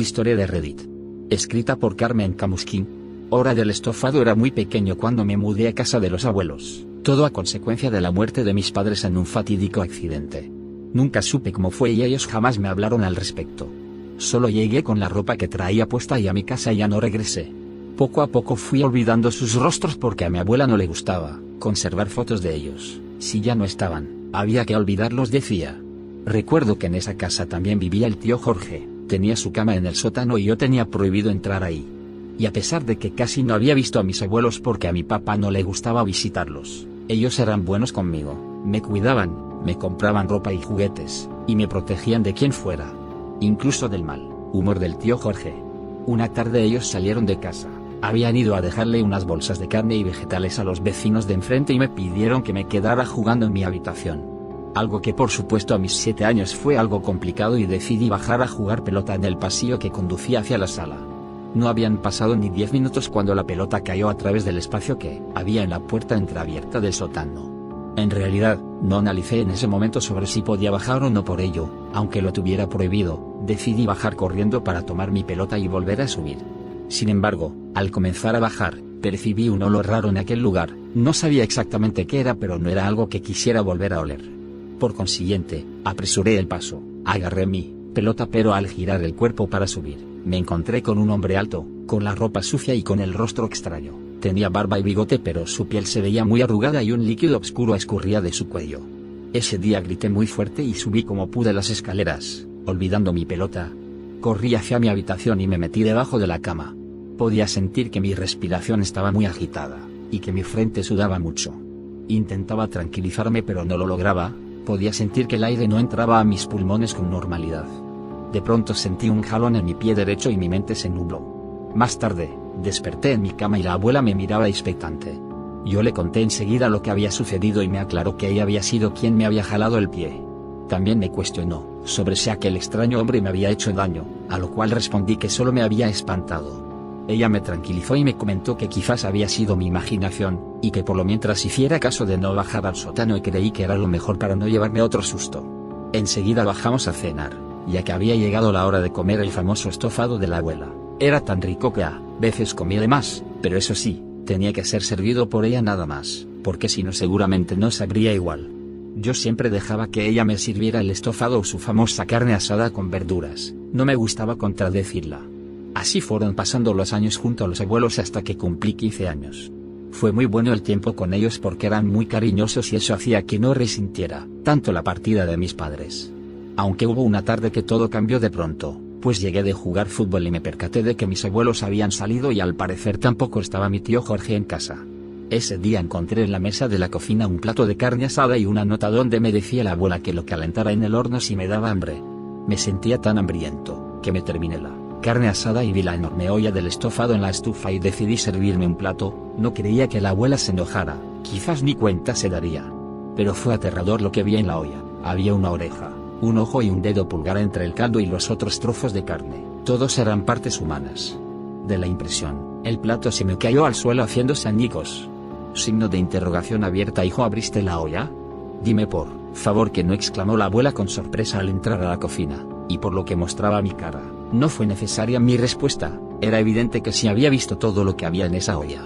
Historia de Reddit. Escrita por Carmen Camusquín. Hora del estofado. Era muy pequeño cuando me mudé a casa de los abuelos, todo a consecuencia de la muerte de mis padres en un fatídico accidente. Nunca supe cómo fue y ellos jamás me hablaron al respecto. Solo llegué con la ropa que traía puesta y a mi casa ya no regresé. Poco a poco fui olvidando sus rostros porque a mi abuela no le gustaba conservar fotos de ellos. Si ya no estaban, había que olvidarlos, decía. Recuerdo que en esa casa también vivía el tío Jorge. Tenía su cama en el sótano y yo tenía prohibido entrar ahí. Y a pesar de que casi no había visto a mis abuelos porque a mi papá no le gustaba visitarlos, ellos eran buenos conmigo, me cuidaban, me compraban ropa y juguetes, y me protegían de quien fuera. Incluso del mal humor del tío Jorge. Una tarde ellos salieron de casa, habían ido a dejarle unas bolsas de carne y vegetales a los vecinos de enfrente y me pidieron que me quedara jugando en mi habitación. Algo que por supuesto a mis 7 años fue algo complicado y decidí bajar a jugar pelota en el pasillo que conducía hacia la sala. No habían pasado ni 10 minutos cuando la pelota cayó a través del espacio que había en la puerta entreabierta del sótano. En realidad, no analicé en ese momento sobre si podía bajar o no, por ello, aunque lo tuviera prohibido, decidí bajar corriendo para tomar mi pelota y volver a subir. Sin embargo, al comenzar a bajar, percibí un olor raro en aquel lugar, no sabía exactamente qué era, pero no era algo que quisiera volver a oler. Por consiguiente, apresuré el paso, agarré mi pelota, pero al girar el cuerpo para subir, me encontré con un hombre alto, con la ropa sucia y con el rostro extraño. Tenía barba y bigote, pero su piel se veía muy arrugada y un líquido oscuro escurría de su cuello. Ese día grité muy fuerte y subí como pude las escaleras, olvidando mi pelota. Corrí hacia mi habitación y me metí debajo de la cama. Podía sentir que mi respiración estaba muy agitada, y que mi frente sudaba mucho. Intentaba tranquilizarme pero no lo lograba. Podía sentir que el aire no entraba a mis pulmones con normalidad. De pronto sentí un jalón en mi pie derecho y mi mente se nubló. Más tarde, desperté en mi cama y la abuela me miraba expectante. Yo le conté enseguida lo que había sucedido y me aclaró que ella había sido quien me había jalado el pie. También me cuestionó sobre si aquel extraño hombre me había hecho daño, a lo cual respondí que solo me había espantado. Ella me tranquilizó y me comentó que quizás había sido mi imaginación, y que por lo mientras hiciera caso de no bajar al sótano, y creí que era lo mejor para no llevarme otro susto. Enseguida bajamos a cenar, ya que había llegado la hora de comer el famoso estofado de la abuela. Era tan rico que a veces comía de más, pero eso sí, tenía que ser servido por ella nada más, porque si no seguramente no sabría igual. Yo siempre dejaba que ella me sirviera el estofado o su famosa carne asada con verduras, no me gustaba contradecirla. Así fueron pasando los años junto a los abuelos hasta que cumplí 15 años. Fue muy bueno el tiempo con ellos porque eran muy cariñosos y eso hacía que no resintiera tanto la partida de mis padres. Aunque hubo una tarde que todo cambió de pronto, pues llegué de jugar fútbol y me percaté de que mis abuelos habían salido y al parecer tampoco estaba mi tío Jorge en casa. Ese día encontré en la mesa de la cocina un plato de carne asada y una nota donde me decía la abuela que lo calentara en el horno si me daba hambre. Me sentía tan hambriento, que me terminé la carne asada y vi la enorme olla del estofado en la estufa y decidí servirme un plato. No creía que la abuela se enojara, quizás ni cuenta se daría. Pero fue aterrador lo que vi en la olla. Había una oreja, un ojo y un dedo pulgar entre el caldo y los otros trozos de carne. Todos eran partes humanas. De la impresión, el plato se me cayó al suelo haciéndose añicos. Signo de interrogación abierta. ¿Hijo, abriste la olla? Dime por favor que no, exclamó la abuela con sorpresa al entrar a la cocina, y por lo que mostraba mi cara, no fue necesaria mi respuesta. Era evidente que sí había visto todo lo que había en esa olla.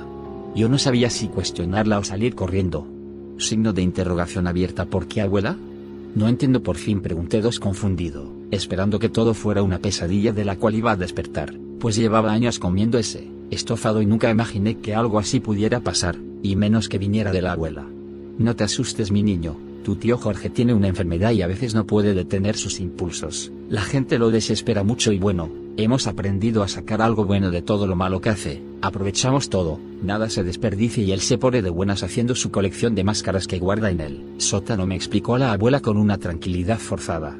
Yo no sabía si cuestionarla o salir corriendo. Signo de interrogación abierta. ¿Por qué, abuela? No entiendo, por fin pregunté confundido, esperando que todo fuera una pesadilla de la cual iba a despertar, pues llevaba años comiendo ese estofado y nunca imaginé que algo así pudiera pasar, y menos que viniera de la abuela. No te asustes, mi niño, tu tío Jorge tiene una enfermedad y a veces no puede detener sus impulsos. La gente lo desespera mucho y bueno, hemos aprendido a sacar algo bueno de todo lo malo que hace. Aprovechamos todo, nada se desperdicia y él se pone de buenas haciendo su colección de máscaras que guarda en el sótano, me explicó la abuela con una tranquilidad forzada.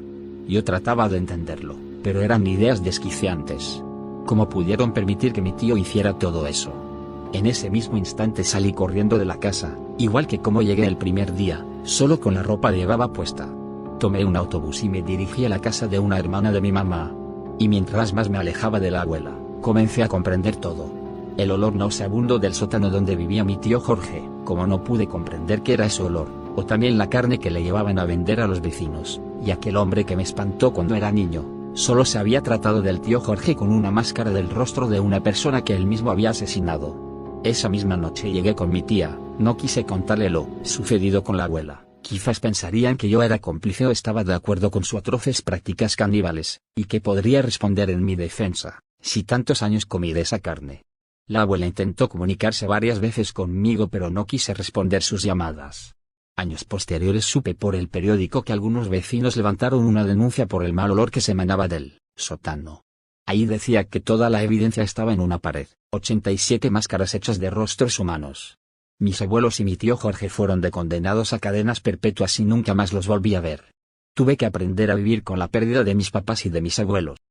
Yo trataba de entenderlo, pero eran ideas desquiciantes. ¿Cómo pudieron permitir que mi tío hiciera todo eso? En ese mismo instante salí corriendo de la casa, igual que como llegué el primer día, solo con la ropa llevaba puesta. Tomé un autobús y me dirigí a la casa de una hermana de mi mamá. Y mientras más me alejaba de la abuela, comencé a comprender todo. El olor nauseabundo del sótano donde vivía mi tío Jorge, como no pude comprender qué era ese olor, o también la carne que le llevaban a vender a los vecinos, y aquel hombre que me espantó cuando era niño, Solo se había tratado del tío Jorge con una máscara del rostro de una persona que él mismo había asesinado. Esa misma noche llegué con mi tía, no quise contarle lo sucedido con la abuela. Quizás pensarían que yo era cómplice o estaba de acuerdo con sus atroces prácticas caníbales, y que podría responder en mi defensa, si tantos años comí de esa carne. La abuela intentó comunicarse varias veces conmigo pero no quise responder sus llamadas. Años posteriores supe por el periódico que algunos vecinos levantaron una denuncia por el mal olor que se emanaba del sótano. Ahí decía que toda la evidencia estaba en una pared, 87 máscaras hechas de rostros humanos. Mis abuelos y mi tío Jorge fueron condenados a cadenas perpetuas y nunca más los volví a ver. Tuve que aprender a vivir con la pérdida de mis papás y de mis abuelos.